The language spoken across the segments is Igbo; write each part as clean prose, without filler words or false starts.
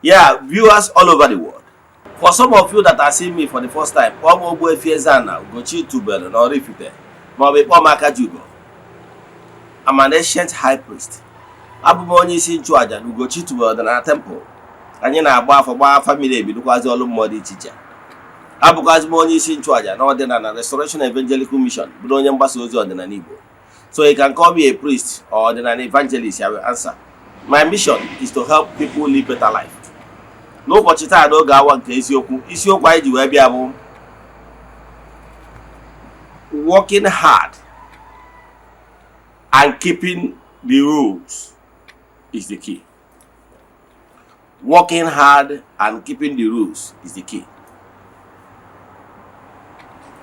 Yeah, viewers all over the world. For some of you that are seeing me for the first time, Ogbuefi Ezeana, ugochitubelu na Oraifite, I'm an ancient high priest. Abụ m onye isi nchụaja na ugochitubelu na temple. Anyị na-agba afọ gbaa family ebidokwazi ọlụ mmụọ dị iche iche. Abụkwazi m onye isi nchụaja na ọdịnala Restoration Evangelical Mission, bụrụ onye mgbasa ozi ọdịnala Igbo. So you can call me a priest or an evangelist, I will answer. My mission is to help people live better life. N'ụbọchị taa n'oge awa nke isiokwu anyị ji wee bịa bụ working hard and keeping the rules is the key. Working hard and keeping the rules is the key.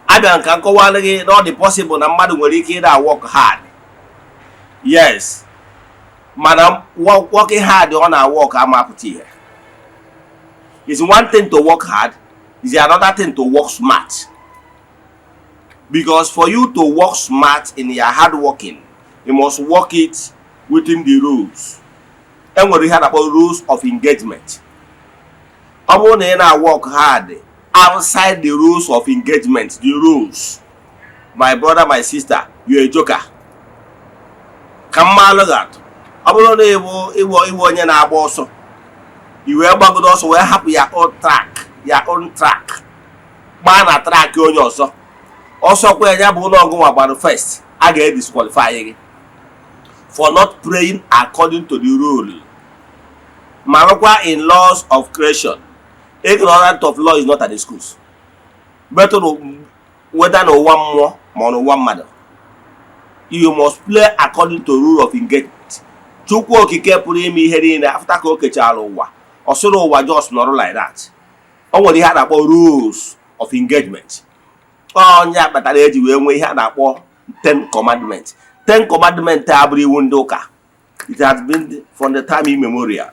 Abịa nka nkọwalụ gị na ọ dị possible na mmadụ nwere ike ịda work hard. Yes. Mana working hard ọ na work amapụta ihe. It's one thing to work hard, it's another thing to work smart. Because for you to work smart in your hard working, you must work it within the rules. And we had about rules of engagement. I want to work hard outside the rules of engagement, the rules. My brother, my sister, you're a joker. Come on, look at. I want to also. You will also will have your own track, Man a track on yourself. Also, when you go about the first, I get disqualified for not praying according to the rule. Marokwa in laws of creation, ignorant of law is not an excuse. Better whether no one more or no one matter. You must play according to rule of engagement. Chukwu okike pụrụ ime ihe niile after ka o kechara ụwa. Osoro ụwa just not like that. O nwere ihe a na-akpọ rules of engagement. Onye akpatara eji wee nwee ihe a na-akpọ 10 commandments. 10 commandments abụrụ iwu ndị ụka. It has been from the time immemorial.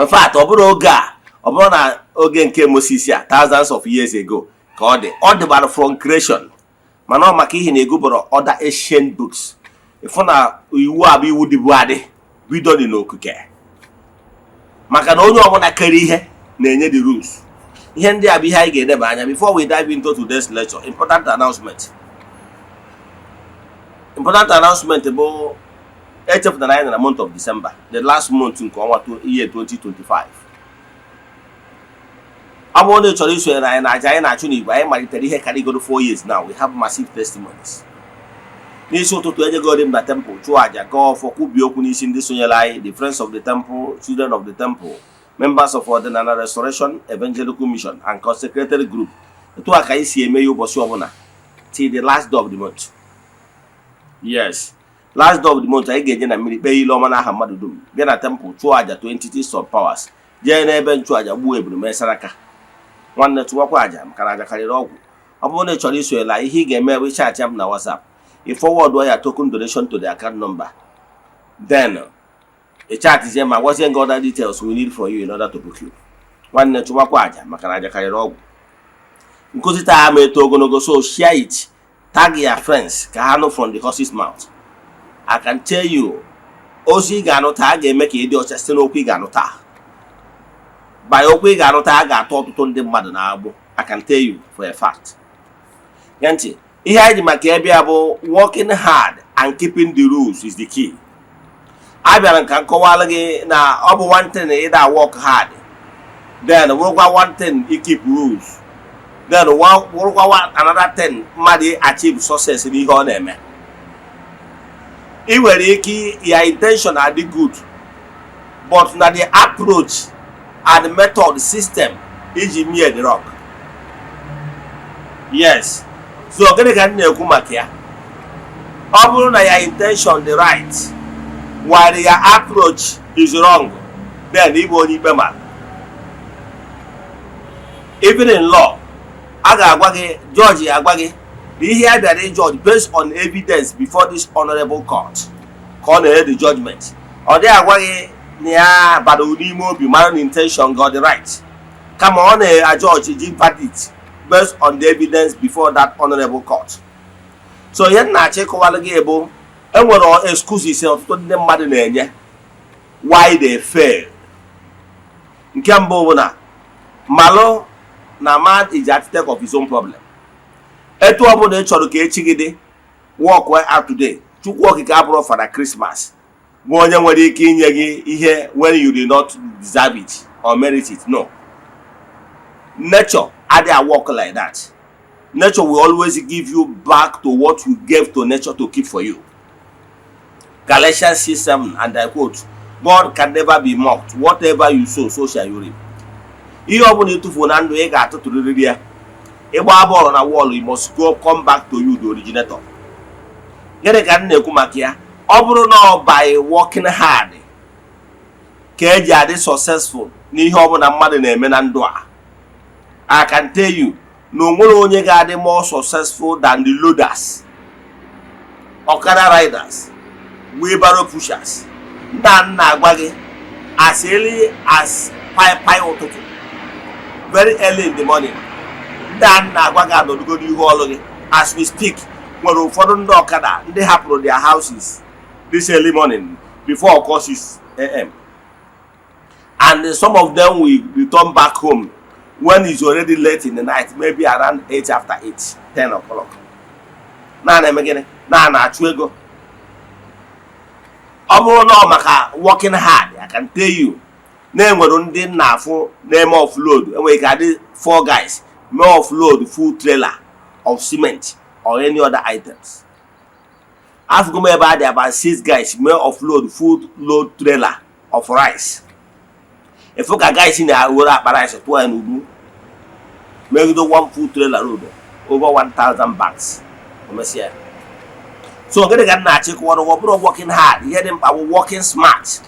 In fact, ọ bụrụ oge a, ọ bụrụ na oge nke Moses ya thousands of years ago ka ọ dịbara from creation. Mana ọ maka ihe na-eguboro other ancient books. Ịfụ na iwu abụ iwu dịbu adị bido dị n'okike. Maka na onye ọbụla kere ihe na-enye the rules. Ihe ndị a bụ ihe anyị ga-edeba anya before we dive into today's lecture. Important announcement. Important announcement bụ echefutara anyị na month of December, the last month nke ọnwa year 2025. Ọ bụrụ na ị chọrọ isonye na anyị na aja anyị na-achụ n'Igbo, anyị malitere ihe karịgoro 4 years now. We have massive testimonies. N'isi ụtụtụ ejegori m na temple chụọ aja gaa ọfọ kwubi okwu n'isi ndị sonyere anyị, the friends of the temple, children of the temple, members of Ordinary Restoration Evangelical Mission and consecrated group. Etu a ka anyị si eme ya ụbọchị ọbụla till the last day of the month. Yes, last day of the month anyị ga-eje na mmiri kpee ile ọma n'aha mmadụ dum, bịa na temple chụọ aja to entities of powers, jee n'ebe nchụ aja gbuo eburu mesara aka. Nwanne chụwakwa aja maka na aja karịrị ọgwụ. Ọ bụrụ na ị chọrọ isonyela ihe ị ga-eme bụ chaatị m na WhatsApp. You forward your token donation to the account number. Then a chat is my what's the other details we need for you in order to book you. One net to Wakwaja, Makanaja Kairo. Because I made Togonogo, so share it. Tag your friends, Kahano from the horse's mouth. I can tell you, Ozi Gano tag and make idiot just no Quiganota. By Oquiganota, I got taught to turn the mother now. I can tell you for a fact. Yanti. Ihe anyị dị maka ebe a bụ working hard and keeping the rules is the key. Abịara nka nkọwalụ gị na ọ bụ one thing ịda work hard, then wụrụkwa one thing i keep rules, then wụrụkwa another thing mmadụ achieve success n'ihe ọ na-eme. I nwere ike your intention are the good, but na the approach and the method system iji mee the wrong. Yes. So gịnị ka na-ekwu maka ya? Ọ bụrụ na your intention the right while your approach is wrong, then ịbụ onye ikpe mara. Even in law, a ga-agwa gị, judge agwa gị na ihe a bịara judge based on evidence before this honorable court ka ọ na-enye the judgment. Ọ dị agwa gị na ya bara n'ime obi mara na intention got the right, kama ọ na-ajudge ji verdict based on the evidence before that honorable court. So ihe na-achọ ịkọwalụ gị bụ enwere excuses ọtụtụ ndị mmadụ na-enye why they fail. nke mbụ bụ na malụ na man is the architect of his own problem. Etu ọ bụla ị chọrọ ka echi gị dị work well out today, Chukwu okike abụrụ Father Christmas bụ onye nwere ike inye gị ihe when you do not deserve it or merit it. No. Nature adịghị work like that. Nature will always give you back to what you gave to nature to keep for you. Galatians 6:7, and I quote, God can never be mocked. Whatever you sow, so shall you reap. Ihe ọ bụla ịtụfu na ndụ ị ga-atụtụrịrị ya. Ịgba bọọlụ na wall, you must come back to you, the originator. Gịnị ka m na-ekwu maka ya? Ọ bụrụ na by working hard ka eji adị successful n'ihe ọ bụla mmadụ na-eme na ndụ a, I can tell you na onwere onye ga-adị more successful than the loaders, Okada riders, wheelbarrow pushers. Nna agwa gị as early as 5 ụtụtụ, very early in the morning. Nna agwa gị anọdugo n'ihu ọlụ gị as we speak. Nwere ụfọdụ ndị Okada ndị hapụrụ their houses this early morning before of course 6 a.m. and some of them will return back home when it's already late in the night, maybe around 8 after 8, 10 o'clock. Na-eme gịnị? Na-achụ ego. Ọ bụrụ na maka working hard, I can tell you, na-enwere ndị na-afụ na-eme offload, enwere ike adị 4 guys may offload full trailer of cement or any other items. After go ebe adị about 6 guys may offload full load trailer of rice. If you guys in the world at rice to and maybe do one full trailer load over 1,000 bags. So I'm gonna get na check what we're working hard. Hear them are working smart.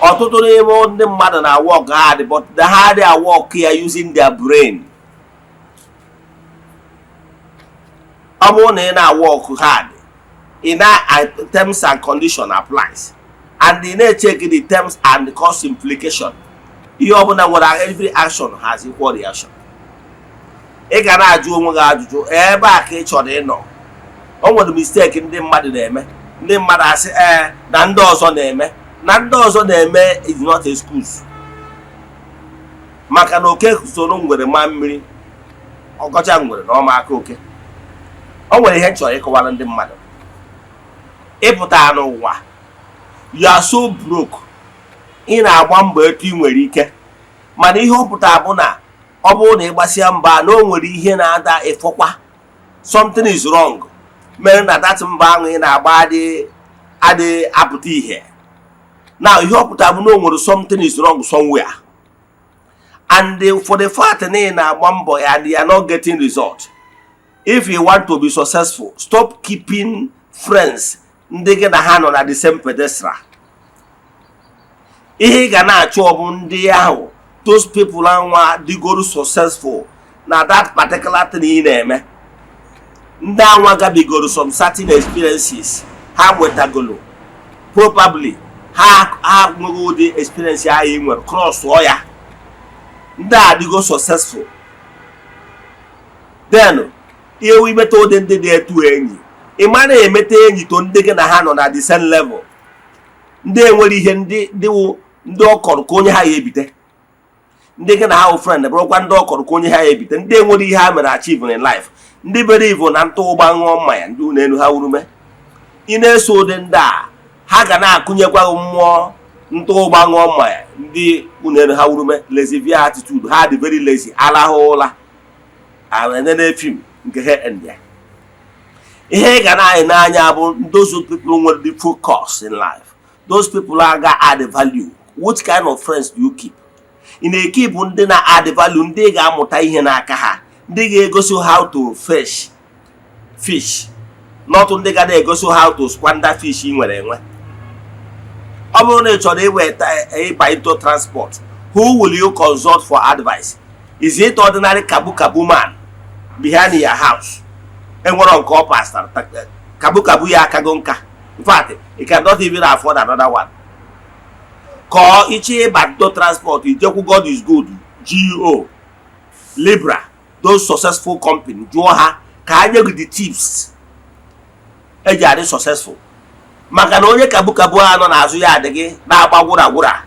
Or totally more the mother na work hard, but the harder they work here using their brain. I'm on work hard. In that terms and condition applies. And they need to check the terms and the cost implication. You open up what every action has equal reaction. Ị ga na-ajụ onwe gị ajụjụ ebe a ka ị chọrọ ịnọ. O nwere mistake ndị mmadụ na-eme. Ndị mmadụ asị na ndị ọzọ na-eme. Na ndị ọzọ na-eme is not excuse. Maka na oke soro ngwere ma mmiri. Ọkọcha ngwere na ọma aka oke. O nwere ihe chọrọ ịkọwara ndị mmadụ. Ịpụta n'ụwa, you are so broke. Ị na-agba mbọ etu ị nwere ike. Mana ihe ọ pụtara bụ na ọ bụrụ na ịgbasịa mba na o nwere ihe na-ada ịfọkwa. Something is wrong. Mere na that mba ahụ ị na-agba adị apụta ihe. Now ihe ọ pụtara bụ na o nwere something is wrong somewhere. And for the fact na ị na-agba mbọ and you are not getting result. If you want to be successful, stop keeping friends ndị gị na ha nọ na the same pedestal. Ihe ga na-achọ bụ ndị ahụ, those people anwa digoro successful na that particular thing ị na-eme. Ndị anwa gabigoro some certain experiences ha nwetagolo. Probably ha nwego ụdị experience ya ị nwere cross ya. Ndị a digo successful. Then ihe imeta ụdị ndị dị etu enyi. Ị ma na-emete enyi to ndị gị na ha nọ na the same level. Ndị enwere ihe ndị ọkọrọ ka onye ha ya ebite. Ndị gị na ha friend bụrụkwa ndị ọkọrọ ka onye ha ya ebite. Ndị enwere ihe ha mere achieve in life. Ndị bere ivo na ntụ ụgba ṅụọ mmanya ndị unu ha urume. Ị na-eso ụdị ndị a, ha ga na-akụnyekwa mmụọ ntụ ụgba ṅụọ mmanya ndị unu ha urume. Lazy attitude, ha dị very lazy, alahụ ụla. Enene film nke ha end ya. Ihe ga na-anya bụ those people nwere the focus in life. Those people are gonna add value. What kind of friends do you keep? In a keep ndị na add value, ndị ga-amụta ihe n'aka ha. Ndị ga-egosi how to fish. Not ndị ga na-egosi how to squander fish ị nwere enwe. Ọ bụrụ na ị chọrọ ịba into transport, who will you consult for advice? Is it ordinary kabu man behind your house? Enwere nke ọ pastor kabu ya akago nka. In fact, you cannot even afford another one. Call ichi bato transport, God is good, GO, Libra, those successful companies, jụọ ha ka ha nye gị the tips eji adị successful. Maka na onye kabu anọ n'azụ ya adịghị na-agba gwụra.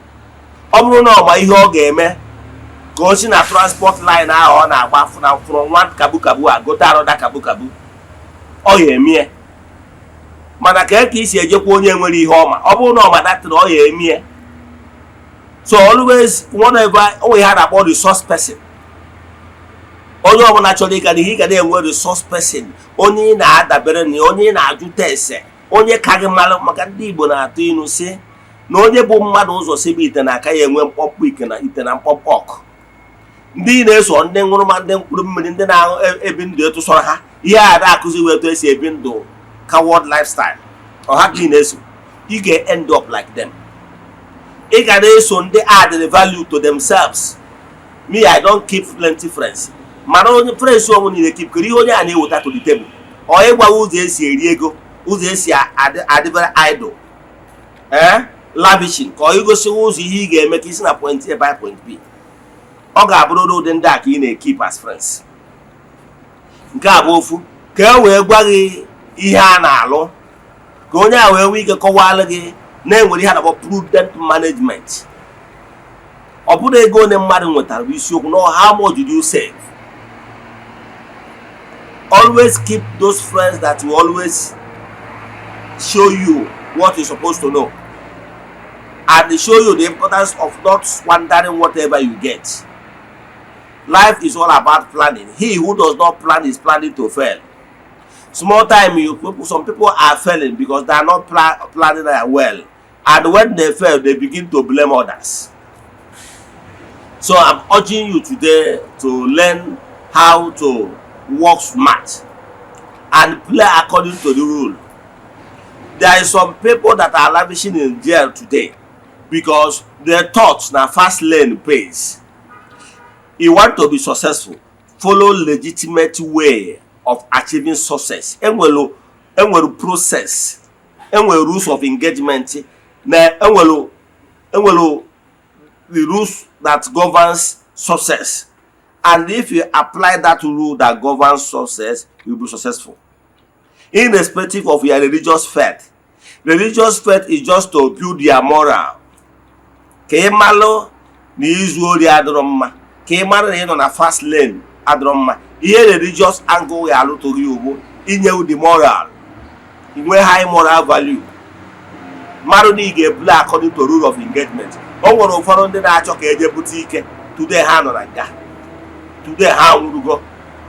ọ bụrụ na ọma ihe ọ ga-eme ka o si na transport line ahụ ọ na-agba from one kabu a gote another kabu ọ ga-emie mana ka isi ejekwa onye nwere ihe ọma ọ bụrụ na ọma datịrị ọ ga-emie. So always whenever we had about the resource person, onye ọbụla chọrọ ịga n'ihe ga na-enwe resource person, onye na-adabere na onye na-ajụta ese, onye ka gị mara maka ndị Igbo na-atụ inu si na onye bụ mmadụ ụzọ sebe ite na aka ya enwe mkpọmkpọ ite na mkpọmkpọ ọkụ. Ndị na-eso ndị ṅụrụma ndị mkpụrụ mmiri ndị na-ebi ndụ etụsọrọ ha ihe a na-akụzi wee etu esi ebi ndụ coward lifestyle ọha ka ị na-eso ị ga-end up like them. Ị ga na-eso ndị add the value to themselves. Me, I don't keep plenty friends. Mana onye friends onwe niile keep kiri onye a na-eweta to the table. Ọ ịgwa ụzọ esi eri ego, ụzọ esi adịbere idle, lavishing, ka ọ igosi ụzọ ihe ị ga-eme ka isi na point A by point B. Ọ ga-abụrụ ụdị ndị a ka ị na-ekip as friends. Nke a bụ ofu ka e wee gwa gị ihe a na-alụ, ka onye a wee nwee ike kọwalụ gị na-enwere ihe a na-akpọ prudent management. Ọ bụrụ ego onye mmadụ nwetara bụ isiokwu na how much did you save. Always keep those friends that will always show you what you're supposed to know, and they show you the importance of not squandering whatever you get. Life is all about planning. He who does not plan is planning to fail. Small time, some people are failing because they are not planning well, and when they fail, they begin to blame others. So I'm urging you today to learn how to work smart and play according to the rule. There is some people that are lavishing in jail today because their thoughts na fast lane pays. You want to be successful, follow legitimate way of achieving success. Enwelu process, enwelu rules of engagement, enwelu the rules that governs success. And if you apply that rule that governs success, you'll be successful. Irrespective of your religious faith. Religious faith is just to build your moral. Kemalo ni izu ori adromma. Kemalo ni na fast lane adromma. Ihe religious angle ya alu to you inye the moral. Inwe high moral value. Maro ni ga-ebule according to rule of engagement. O nwere ụfọdụ ndị na-achọ ka eje bute ike. Today ha nọ na nga. Today how will go?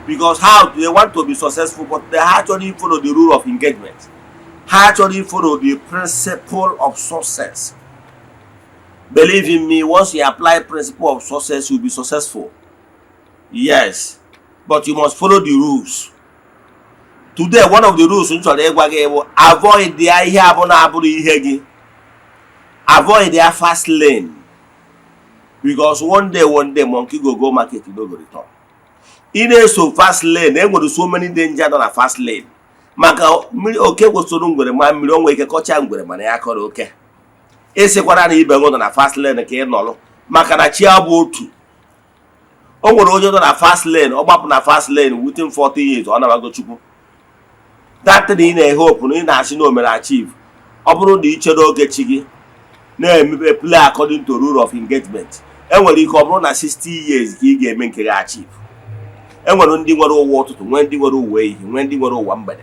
Because how they want to be successful, but they actually follow the rule of engagement. Actually follow the principle of success. Believe in me, once you apply principle of success, you'll be successful. Yes, but you must follow the rules. Today, one of the rules avoid the avoid their fast lane. Because one day monkey go market, you don't go return. In a so fast lane, there were so many dangers on a fast lane. Maka okay was so long with a man, we don't wake a coach and with a man. I call okay. It's a quarter even on a fast lane, a cane nolo. Maka na chia boat. Oh, we're on a fast lane, or up on a fast lane within 40 years on our go chupu. That in a hope, in as you know, may achieve. Obro the each other get chiggy. Name play according to rule of engagement. And when you come on 60 years, he get make achieve. And when they were all water to when they were away, when they were all one body.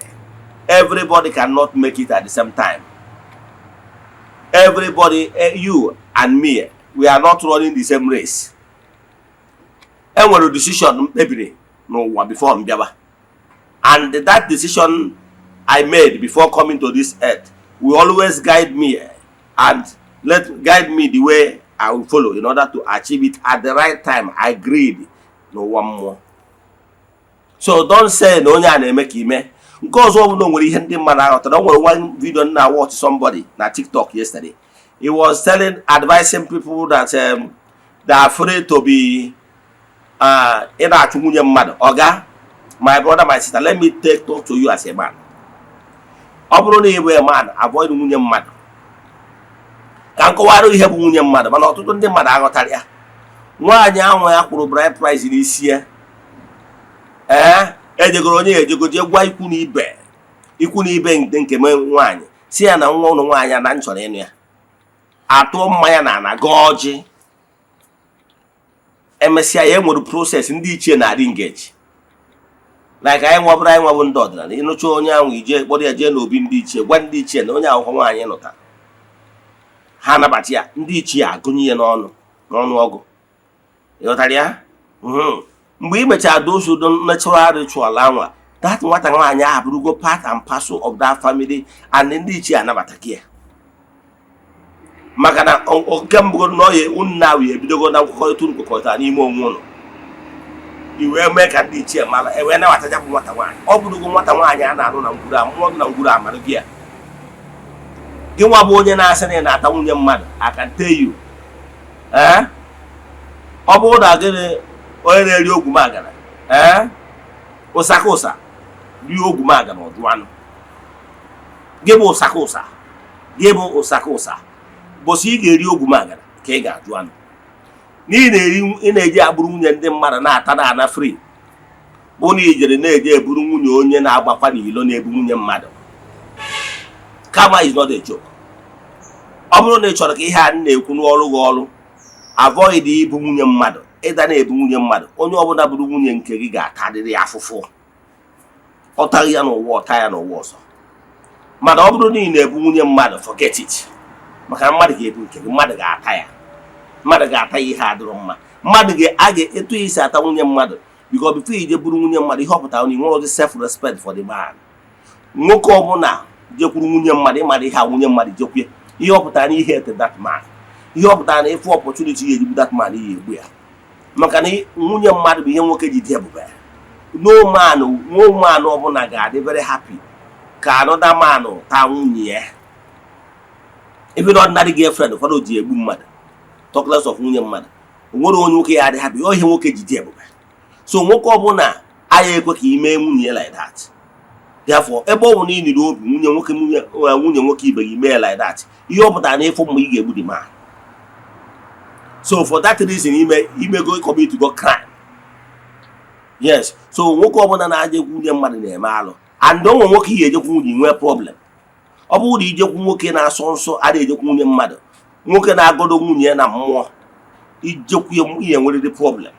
Everybody cannot make it at the same time. Everybody, you and me, we are not running the same race. And when the decision maybe no one before Mbiaba. And that decision I made before coming to this earth will always guide me and guide me the way I will follow in order to achieve it at the right time. I agreed. No one more. So don't say no nya make ime. Because one no nwere ihe ndị mmadụ aghọta. Don't worry, one video na watch somebody na TikTok yesterday. He was advising people that they are afraid to be ịna-achụ nwunye mmadụ. Oga, my brother, my sister, let me talk to you as a man. Ọ bụrụ na ị bụ a man, avoid nwunye mmadụ. Ka nkọwara ihe bụ nwunye mmadụ, mana ọtụtụ ndị mmadụ aghọtara ya. Nwaanyị ahụ ya kwụrụ bride price n'isi ya. Ejegoro onye ejegoje gwa ikwu na ibe nke nwaanyị si ya na nwa ụlọ nwaanyị na nchọrọ ịnụ ya. Atụ mmanya na ana gọọji emesia ya nwere process ndị ichie na adị engage like anyị nwabụrụ anyị nwabụ ndị ọdịnala ịnụcha onye ahụ ije kpọrọ ya jee n'obi ndị ichie gwa ndị ichie na onye ahụhụ nwaanyị nụta ha nabata ya ndị ichie agụnye ya n'ọnụọgụ ịghọtara ya mgbe ị mechara those natural ritual anwa that nwata nwaanyị ahụ abụrụgo part and parcel of that family and ndị ichie anabata ya maka na nke mbụ na ọya unu ahụ ebidogo na nkwekọrịta nkwekọrịta n'ime onwe ụlọ iwe mee ka ndị ichie mara ewee nabata bụ nwata nwaanyị ọ bụrụgo nwata nwaanyị a na-alụ na ngwuru a mmụọ na ngwuru amalụ gị ya gị nwa bụ onye na-asị na ị na-ata nwunye mmadụ I can tell you ọ bụrụ na gịnị onye na-eri ogwumagana ụsaka ụsa rie ogwumagana ọdụ anụ gị bụ ụsaka ụsa gị bụ ụsaka ụsa bụsị ị ga-eri ogwumagana ka ị ga-ajụ anụ n'ihi na ị na-eji agbụrụ nwunye ndị mmadụ na-ata na ana free bụ na ijere na-eji eburu nwunye onye na-agbakwa n'ilo na-ebu nwunye mmadụ kama is not a joke. Ọ bụrụ na ị chọrọ ka ihe a na-ekwu n'ọrụ gị ọrụ avoid ibu nwunye mmadụ ịda na-ebu nwunye mmadụ onye ọbụla bụrụ nwunye nke gị ga-atarịrị ya afụfụ ọ taghị ya n'ụwa ọta ya n'ụwa ọzọ mana ọ bụrụ na ị na-ebu nwunye mmadụ forget it maka na mmadụ ga-ebu nke gị mmadụ ga-ata ya ihe adịrọ mma mmadụ ga-etu isi ata nwunye mmadụ because before ije buru nwunye mmadụ ihe ọpụtara na ị nwere self respect for the man nwoke ọbụla jekwuru nwunye mmadụ ịmara ihe a nwunye mmadụ jekwe ihe ọpụtara na ihe ete that man ihe ọpụtara na ịfụ opportunity ya ejigbu that man ihe egbu ya maka na nwunye mmadụ bụ ihe nwoke ji dị ebube no man ọbụla ga-adị very happy ka another man taa nwunye ya even ordinary girlfriend ụfọdụ ji egbu mmadụ talk less of nwunye mmadụ nwere onye nwoke ya adị happy ihe nwoke ji dị ebube so nwoke ọbụla anya ekwe ka ime nwunye like that therefore ebe ọ bụ na ị niri obi nwunye nwoke ibe gị mee like that ihe ọ pụtara na ịfụ mgbe ị ga-egbu the man so for that reason imego commit go crime yes so nwoke ọbụla na-ajekwu nwunye mmadụ na-eme alụ and onwe nwoke ihe ejekwu nwunye nwee problem ọ bụrụ na ijekwu nwoke na-asọ nsọ a na-ejekwu nwunye mmadụ nwoke na-agọdọ nwunye na mmụọ ijekwu ihe nwere problem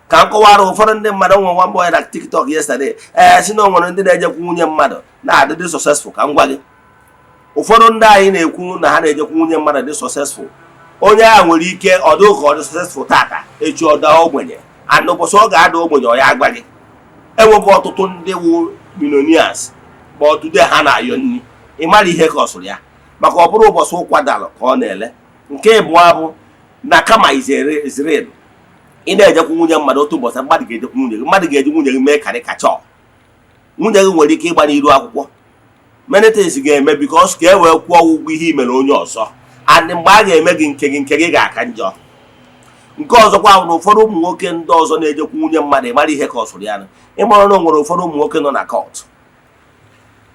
ka m kọwara ụfọdụ ndị mmadụ nwe nwa boy na TikTok yesterday si na nwere ndị na-ejekwu nwunye mmadụ na-adị successful ka m gwa gị ụfọdụ ndị anyị na-ekwu na ha na-ejekwu nwunye mmadụ dị successful onye a nwere ike ọdụ ka ọ dị successful tata echi ọ daa ogbenye and ụbọchị ọ ga-ada ogbenye ọ ya agwa gị enwebụ ọtụtụ ndị wu millionaires ma today ha na-ayọ nri ị mara ihe ka ọ sụrụ ya maka ọ bụrụ ụbọchị ụkwa dalụ ka ọ na-ele nke ịbụọ bụ na kama Israel ị na-ejekwu nwunye mmadụ otu ụbọchị mmadụ ga-ejekwu nwunye gị mmadụ ga-eji nwunye gị mee karịkachọ nwunye gị nwere ike ịgba n'iru akwụkwọ many things ga-eme because ka e wee kwụọ ụgwọ ihe imere onye ọzọ and mgbe a ga-eme gị nke gị ga-aka njọ nke ọzọkwa bụ na ụfọdụ ụmụ nwoke ndị ọzọ na-ejekwu nwunye mmadụ ịmara ihe ka ọ sụrụ ya ịmara na o nwere ụfọdụ ụmụ nwoke nọ na court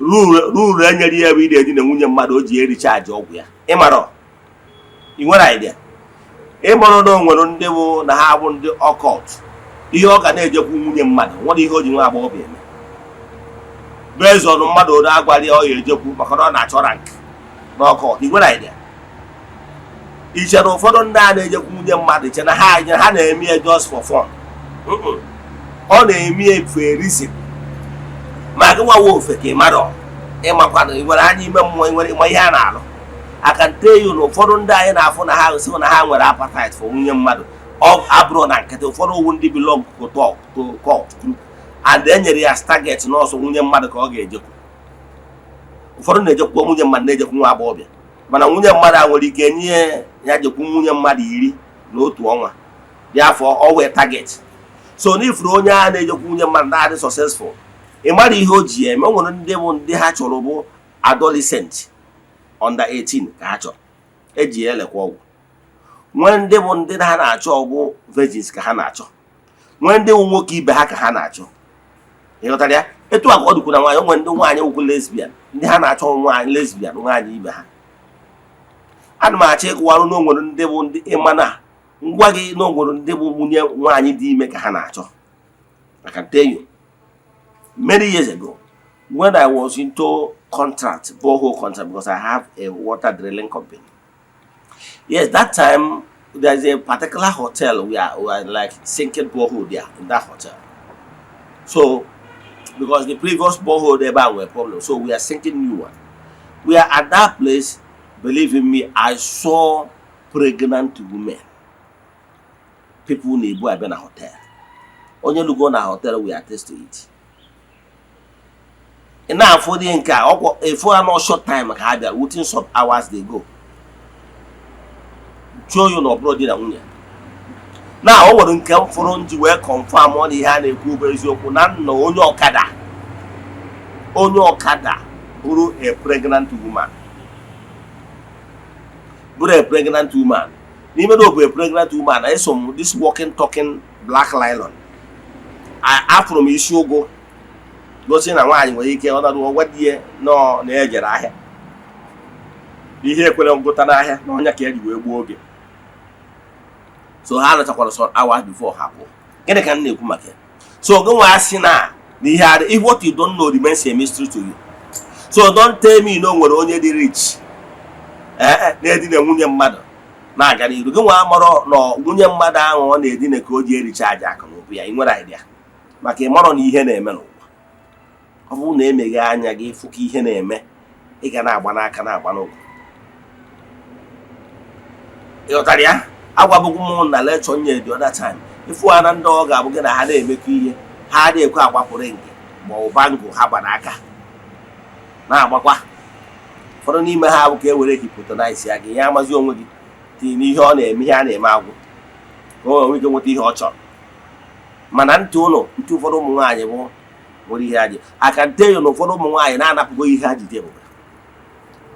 ruru enyere ya ebe ị na-edina nwunye mmadụ o ji erichaji ọgwụ ya ịmara ị nwere idea ịmara na o nwere ndị bụ na ha bụ ndị ọkọt ihe ọ ga na-ejekwu nwunye mmadụ nwere ihe o ji nwa agbọghọbịa eme based on mmadụ ode agwara ya ọ ya ejekwu maka na ọ na-achọ rank n'ọkọt ị nwere idea iche na ụfọdụ ndị a na-ejekwu nwunye mmadụ iche na ha na-eme ya just for fun ọ na-eme ya for a reason ma gị nwawo ofe ka ị mara ịmakwana ị nwere anya ime mmụọ ị nwere ịma ihe a na-alụ I can tell you na ụfọdụ ndị anyị na-afụ na ha sị na ha nwere appetite for nwunye mmadụ ọ abụrụ na nkịtị ụfọdụ owu ndị belong to cult group and enyere ya target n'ọsọ nwunye mmadụ ka ọ ga-ejekwu ụfọdụ na-ejekwu nwunye mmadụ na-ejekwu nwa agbọghọbịa mana nwunye mmadụ a nwere ike nye ya jekwu nwunye mmadụ 10 n'otu ọnwa dị afọ ọ wee target so n'ifuru onye a na-ejekwu nwunye mmadụ na-adị successful ị mara ihe o ji eme o nwere ndị bụ ndị ha chọrọ bụ adolescent under 18 ka ha chọrọ eji ya elekwa ọgwụ nwee ndị bụ ndị ha na-achọ ọgwụ virgins ka ha na-achọ nwee ndị bụ nwoke ibe ha ka ha na-achọ ịghọtara ya etu a ka ọ dịkwu na nwaanyị o nwere ndị nwaanyị nwụkwụ lesbian ndị ha na-achọ nwaanyị lesbian nwaanyị ibe ha ana m achọ ịkụwarụ na o nwere ndị bụ ndị ịmana ngwa gị na o nwere ndị bụ nwunye nwaanyị dị ime ka ha na-achọ I can tell you many years ago when I was into borehole contract because I have a water drilling company. Yes, that time there's a particular hotel we are like sinking borehole there in that hotel. So because the previous borehole there were problems, so we are sinking new one. We are at that place. Believe in me, I saw pregnant women. People in Igbo have been a hotel. Only to go in a hotel, we attest to it. And now for the car, if we are not short time, within some hours they go. Show you no brother na now o nwere nke mfụrụ nji wee confirm on ihe a na-ekwu bụ eziokwu na nna onye ọkada bụrụ a pregnant woman. N'ime na ọ bụ a pregnant woman, I saw this walking talking black lion. Afro m isi ụgụ gosi na nwaanyị nwere ike ọnọdụ ọgwa die nọ na-ejere ahịa. Ihe ekwere ngụta n'ahịa na ọnya ka eji wee gbuo oge. So ha letakwara some hours before happen. Gịnị ka m na-ekwu maka ya? So go asị na if what you don't know remains a mystery to you. So don't tell me no nwere onye dị rich na-edina nwunye mmadụ na-aga n'iru. Gị nwa amụrụ na nwunye mmadụ ahụ ọ na-edina ka o ji ericha aja aka n'obi ya. Ị nwere idea maka ịmarọ na ihe na-eme n'ụwa. Ọ bụrụ na emeghe anya gị ịfụ ka ihe na-eme, ị ga na-agba n'aka na-agba n'ụkwụ. Ịghọtara ya? Agwabụgwu m na lecture nye the other time. Ifu ana ndị ọ ga-abụ gị na ha na-emekọ ihe, ha na-ekwe agbapụrụ nke ma ọ bango ha gbara aka na-agbakwa. Ụfọdụ n'ime ha bụ ka e were hypnotize ya gị ya amazi onwe gị tinye n'ihe ọ na-eme, ihe a na-eme agwụ ka o nwee ike nweta ihe ọ chọrọ. Mana ntị ụfọdụ ụmụ nwaanyị bụ nwere ihe ha ji. I can tell you na ụfọdụ ụmụ nwaanyị na-anapụgo ihe ha ji dị ebube.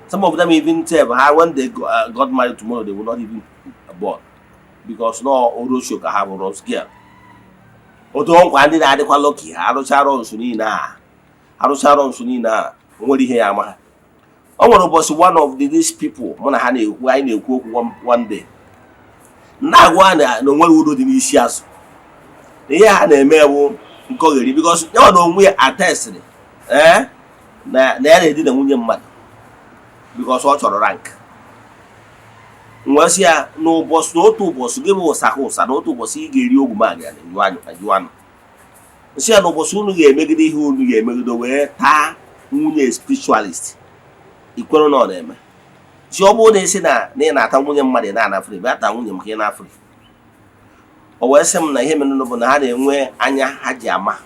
Some of them even tell her when they got married tomorrow they will not even born because no orosho ka ha bụ rose girl. Otu nkwa ndị na-adịkwa lucky ha arụchara nso niile a nwere ihe ya ama ha. O nwere ụbọchị one of these people mụ na ha na-ekwu anyị na-ekwu okwu one day. Na-agwa na onwere uru dị n'isi azụ. Na ihe ha na-eme bụ nkọgheri because ya na onwe ya attestịrị na ya na-edina nwunye mmadụ because ọ chọrọ rank. Nwesi ya n'otu ụbọchị gị bụ ụsa n'otu ụbọchị ị ga-eri ogwumaga na anụ. Nsị ya n'ụbọchị unu ga-emegide ihe unu ga-emegide wee taa nwunye spiritualist. Ikwere na ọ na-eme. Si ọ bụrụ na esi na ị na-ata nwunye mmadụ na-anafri bịa taa nwunye maka ị na-afri. O wee sị m na ihe mere bụ na ha na-enwe anya ha ji ama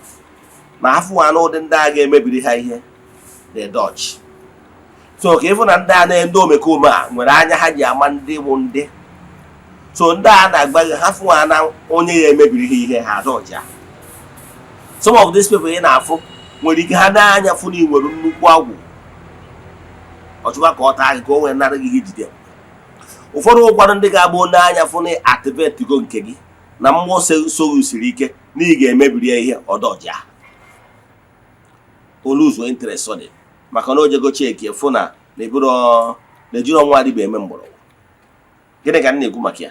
na afụ anụ ụdị ndị a ga-emebiri ha ihe the dodge. So ka ịfụ na ndị a na-ndị omekome a nwere anya ha ji ama ndị bụ ndị. So ndị a na-agba ha fụ ha na onye ya emebiri ha ihe ha dodge ya. Some of these people ị na-afụ nwere ike ha na-anya fụ na ị nwere nnukwu agwụ. Ọchụkwa ka ọ taa gị ka o nwere nara gị ihe jide. Ụfọdụ ụkwara ndị ga-abụ n'anya fụ na activate go nke gị na mmụọ so siri ike na ị ga-emebiri ya ihe ọ dodge ya. O lose interest on it. Maka na o jego cheki efu na ejiri ọnwa adịbe eme mgbọrọgwụ. Gịnị ka m na-ekwu maka ya?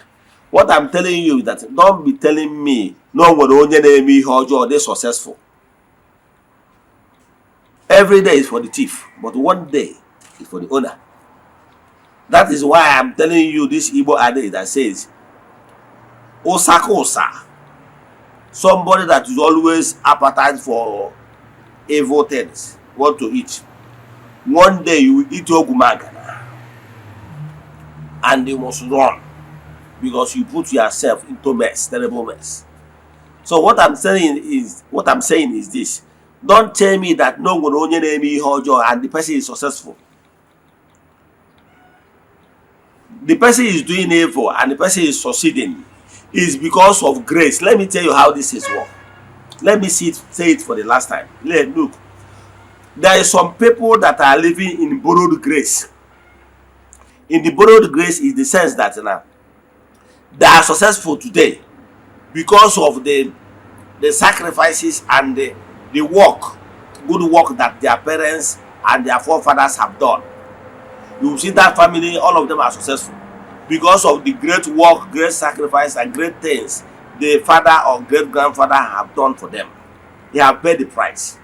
What I'm telling you is that don't be telling me na o nwere onye na-eme ihe ọjọọ dị successful. Every day is for the thief, but one day is for the owner. That is why I'm telling you this Igbo adage that says, Osaka Osa. Somebody that is always appetite for evil things, want to eat. One day you will eat ogumagana and you must run because you put yourself into mess, terrible mess. So what I'm saying is this. Don't tell me that no one only name me and the person is successful. The person is doing evil and the person is succeeding is because of grace. Let me tell you how this is work. Let me say it for the last time. Look. There is some people that are living in borrowed grace. In the borrowed grace is the sense that now they are successful today because of the sacrifices and the work, good work that their parents and their forefathers have done. You see that family, all of them are successful because of the great work, great sacrifice, and great things the father or great grandfather have done for them. They have paid the price.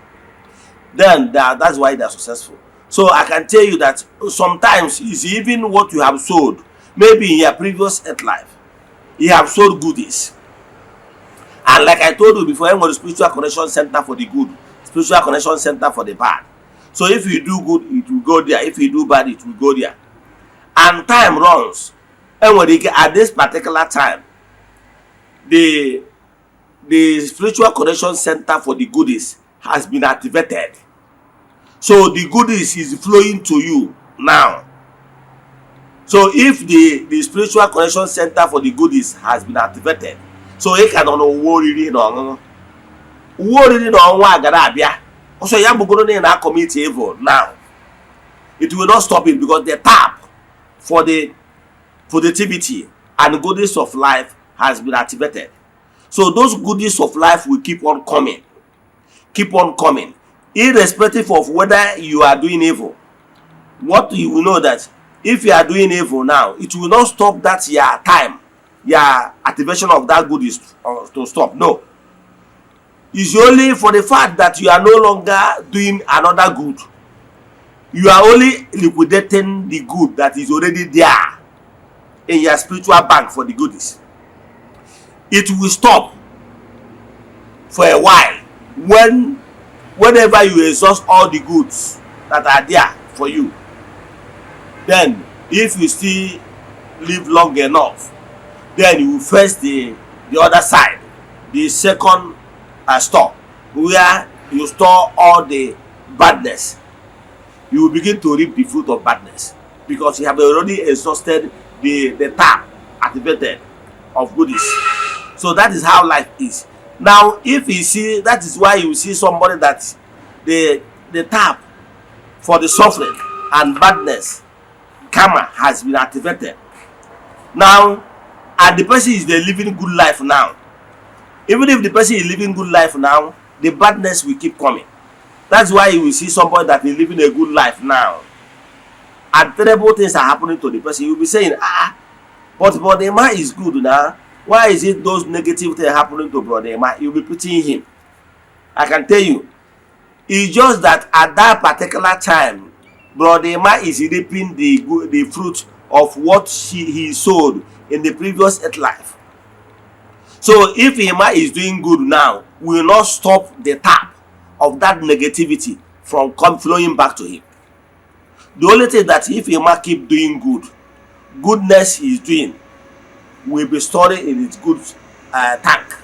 Then that's why they are successful. So I can tell you that sometimes it's even what you have sold, maybe in your previous life, he have sold goodies. And like I told you before, the spiritual connection center for the good, spiritual connection center for the bad. So if you do good, it will go there. If you do bad, it will go there. And time runs. And at this particular time, the spiritual connection center for the goodies has been activated. So the goodies is flowing to you now. So if the spiritual connection center for the goodies has been activated, so it can worry no agara. Also, na commit evil now. It will not stop it because the tap for the positivity and goodies of life has been activated. So those goodies of life will keep on coming, irrespective of whether you are doing evil. What you will know that if you are doing evil now, it will not stop that your time, your activation of that goodies to stop. No. It's only for the fact that you are no longer doing another good. You are only liquidating the good that is already there in your spiritual bank for the goodies. It will stop for a while whenever you exhaust all the goods that are there for you. Then if you still live long enough, then you will face the other side, the second store, where you store all the badness. You will begin to reap the fruit of badness because you have already exhausted the tap activated of goodies. So that is how life is. Now, if you see, that is why you see somebody that the tap for the suffering and badness, karma, has been activated. Now, and the person is living good life now. Even if the person is living good life now, the badness will keep coming. That's why you will see somebody that is living a good life now, and terrible things are happening to the person. You will be saying, but the man is good now. Why is it those negative things happening to Brother Emma? You'll be pitying him. I can tell you, it's just that at that particular time, Brother Emma is reaping the fruit of what he sowed in the previous earth life. So if Emma is doing good now, we will not stop the tap of that negativity from flowing back to him. The only thing that if Emma keep doing goodness he is doing will be stored in its good tank.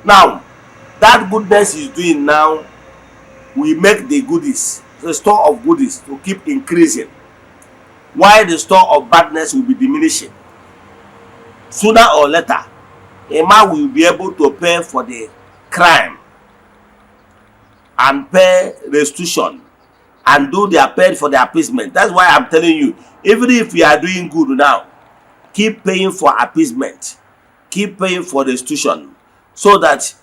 Now, that goodness is doing now will make the goodies, the store of goodies, to keep increasing, while the store of badness will be diminishing. Sooner or later, a man will be able to pay for the crime and pay restitution and do their pay for the appeasement. That's why I'm telling you, even if you are doing good now, keep paying for appeasement, keep paying for restitution, so that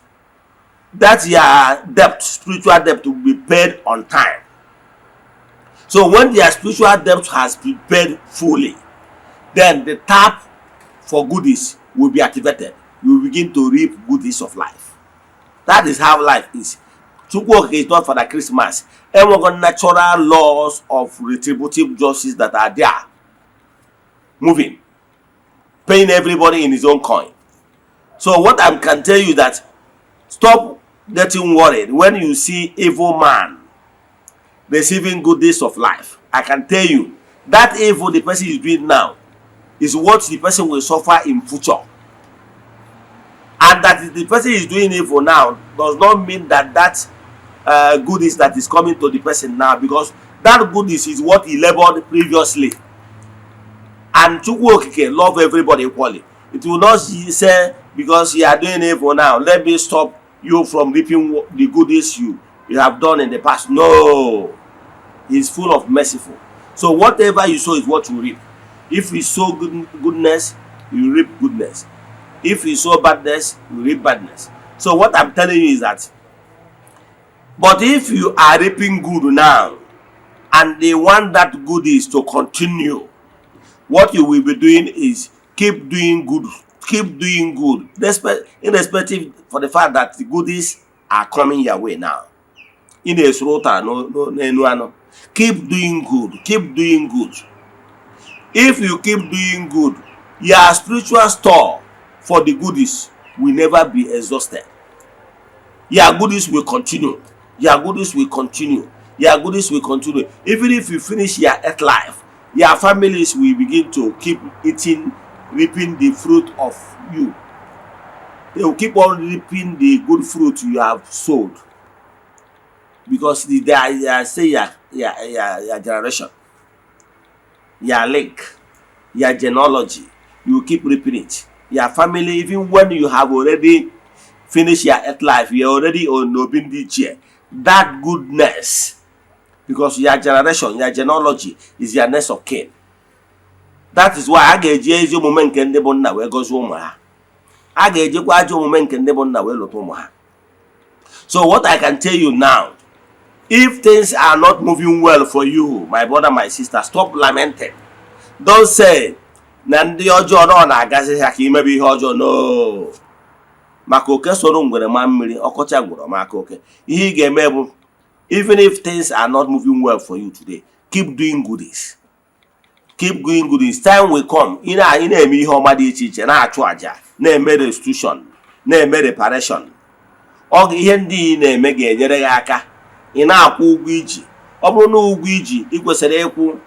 your debt, spiritual debt, will be paid on time. So when their spiritual debt has been paid fully, then the tap for goodies will be activated. You will begin to reap goodies of life. That is how life is. Chukwu is not for the Christmas. And we've got natural laws of retributive justice that are there, moving, paying everybody in his own coin. So what I can tell you that stop getting worried when you see evil man receiving goodies of life. I can tell you that evil the person is doing now is what the person will suffer in future. And that the person is doing evil now does not mean that goodies that is coming to the person now, because that goodies is what he labored previously. And Chukwu love everybody equally. It will not say, because you are doing evil now, let me stop you from reaping the goodies you have done in the past. No. He's full of merciful. So whatever you sow is what you reap. If you sow goodness, you reap goodness. If you sow badness, you reap badness. So what I'm telling you is that, but if you are reaping good now, and they want that goodies to continue, what you will be doing is keep doing good, irrespective for the fact that the goodies are coming your way now. In a srota, no. Keep doing good. If you keep doing good, your spiritual store for the goodies will never be exhausted. Your goodies will continue. Your goodies will continue. Your goodies will continue. Even if you finish your earth life, your families will begin to keep eating, reaping the fruit of you. They will keep on reaping the good fruit you have sowed. Because they are say your generation, your link, your genealogy, you will keep reaping it. Your family, even when you have already finished your earth life, you are already on Obindi chair. That goodness, because your generation, your genealogy is your next of kin. That is why I get you moment can the bonna where goes home. I get you moment can the bonna where lotomo. So what I can tell you now, if things are not moving well for you, my brother, my sister, stop lamenting. Don't say, Nandi Ojo no na-agazi ha ka imebe ihe ọjọọ. No. Maka oke soro ngwere ma mmiri, ọkọcha gwụrụ maka oke. Ihe ị ga-eme bụ, even if things are not moving well for you today, keep doing goodies. Keep doing goodies. Time will come. Ị na-eme ihe ọma dị iche iche, na-achụ aja, na-eme restitution, na-eme reparation. Ihe ndị ị na-eme ga-enyere gị aka. Ị na-akwụ ụgwọ iji. Ọ bụrụ na ụgwọ iji ị kwesịrị ịkwụ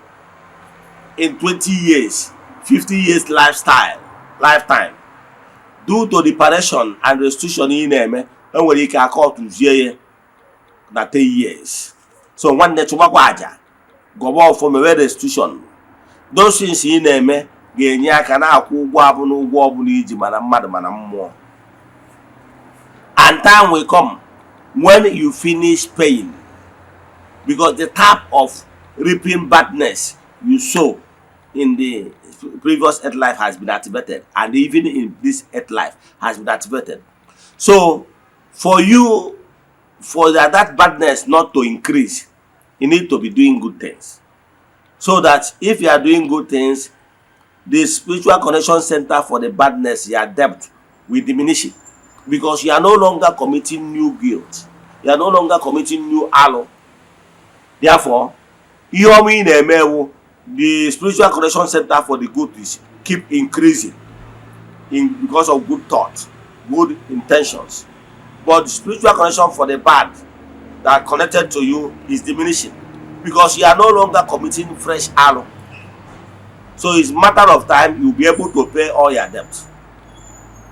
in 20 years, 50 years lifetime, due to the reparation and restitution ị na-eme, enwere ike aka ọtụzie ya na 10 years. So nwanne chụbakwa aja, gọba ọfọ mewe restitution. Those things ị na-eme ga-enye aka na-akwụ ụgwọ abụ na ụgwọ ọbụla iji mana mmadụ mana mmụọ. And time will come when you finish paying, because the tap of reaping badness you sow in the previous earth life has been activated, and even in this earth life has been activated. So for you, for that badness not to increase, you need to be doing good things, so that if you are doing good things, the spiritual connection center for the badness, your debt will diminish it, because you are no longer committing new guilt, you are no longer committing new alo. Therefore, the spiritual connection center for the good is keep increasing because of good thoughts, good intentions. But the spiritual connection for the bad that connected to you is diminishing, because you are no longer committing fresh alo. So it's a matter of time you'll be able to pay all your debts.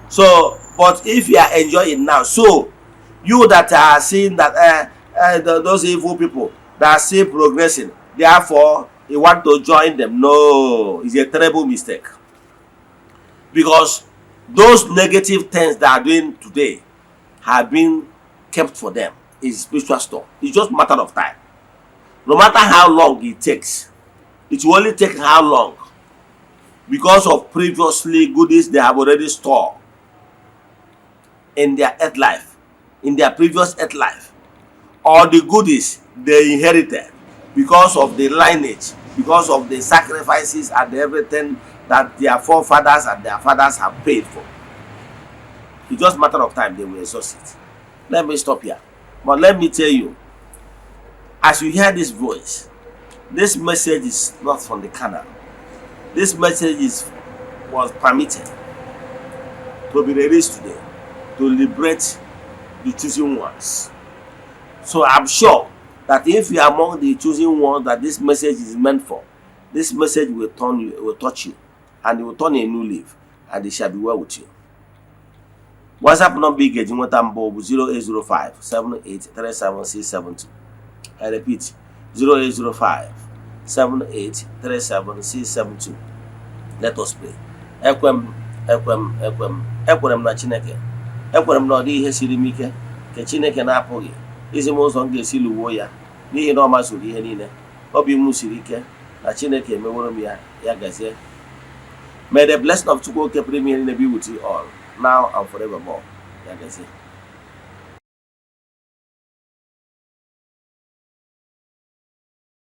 So, but if you are enjoying now, so you that are seeing that those evil people that are still progressing, therefore you want to join them. No, it's a terrible mistake, because those negative things that are doing today have been kept for them in spiritual store. It's just a matter of time. No matter how long it takes, it will only take how long, because of previously goodies they have already stored in their earth life, in their previous earth life, or the goodies they inherited because of the lineage, because of the sacrifices and everything that their forefathers and their fathers have paid for. It's just a matter of time they will exhaust it. Let me stop here. But let me tell you, as you hear this voice, this message is not from the canal. This message was permitted to be released today to liberate the chosen ones. So I'm sure that if you are among the chosen ones that this message is meant for, this message will touch you, and it will turn a new leaf, and it shall be well with you. WhatsApp number is 0805 7837672. I repeat, 0805 7837672. Let us pray. Ekwem na Chineke. Ekwem na ọ dị ihe siri m ike nke Chineke na-apụghị izi m ụzọ m ga-esi luwo ya, n'ihi na ọ masịrị ihe niile. Obi m siri ike na Chineke emeworo m ya gazie. May the blessing of Chukwu Oke Premier be with you all, now and forevermore. Ya gazie.